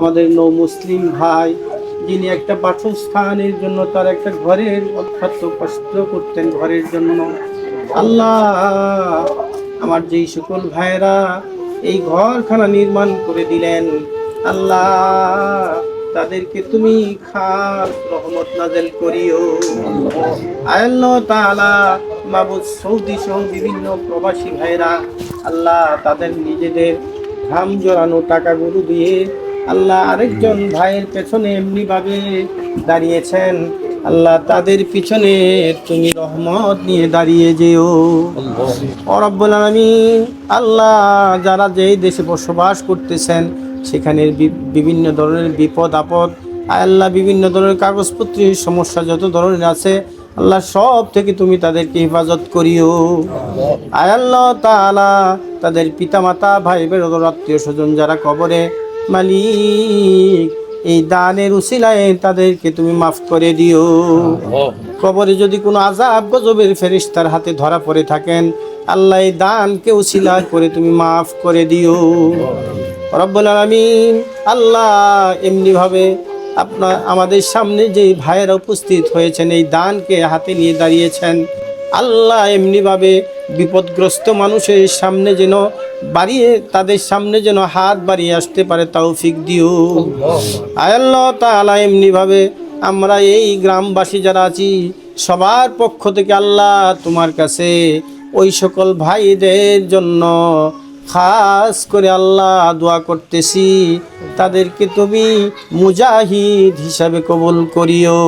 আমাদের নৌ মুসলিম ভাই যিনি একটা বাসস্থানের জন্য তার একটা ঘরের অত্যন্ত কষ্ট করতেন ঘরের জন্য। আল্লাহ, আমার যেই সকল ভাইরা এই ঘরখানা নির্মাণ করে দিলেন, আল্লাহ তাদেরকে তুমি খাস রহমত নাযিল করিও। আল্লাহ তাআলা মাবুদ সৌদি সহ বিভিন্ন প্রবাসী ভাইরা, আল্লাহ তাদের নিজেদের ঘাম জড়ানো টাকাগুলো দিয়ে আল্লাহ আরেকজন ভাইয়ের পেছনে এমনি ভাবে দাঁড়িয়েছেন, আল্লাহ তাদের পিছনে তুমি রহমত নিয়ে দাঁড়িয়ে যেও ও রব্বুল আলামিন। আল্লাহ, যারা যেই দেশে বসবাস করতেছেন সেখানের বিভিন্ন ধরনের বিপদ আপদ, আল্লাহ বিভিন্ন ধরনের কাগজপত্রের সমস্যা যত ধরনের আছে, আল্লাহ সব থেকে তুমি তাদেরকে হেফাজত করিও। আল্লাহ তাআলা তাদের পিতামাতা ভাই বেরোদর আত্মীয় স্বজন যারা কবরে, মালিক এই দানের উসিলায় তাদেরকে তুমি মাফ করে দিও। কবরে যদি কোনো আযাব গজবের ফেরেশতার হাতে ধরা পড়ে থাকেন, আল্লাহ এই দানকে উসিলা করে তুমি মাফ করে দিও রব্বুল আলামিন। আল্লাহ, এমনিভাবে আপনার আমাদের সামনে যে ভাইয়েরা উপস্থিত হয়েছেন এই দানকে হাতে নিয়ে দাঁড়িয়েছেন, আল্লাহ এমনিভাবে বিপদগ্রস্ত মানুষের সামনে যেন তাদের সামনে যেন হাত বাড়িয়ে আসতে পারে তৌফিক দিও। আল্লাহ তাআলা এমনিভাবে আমরা এই গ্রামবাসী যারা আছি সবার পক্ষ থেকে আল্লাহ তোমার কাছে ওই সকল ভাইদের জন্য খাস করে আল্লাহ দোয়া করতেছি, তাদেরকে তুমি মুজাহিদ হিসাবে কবুল করিও।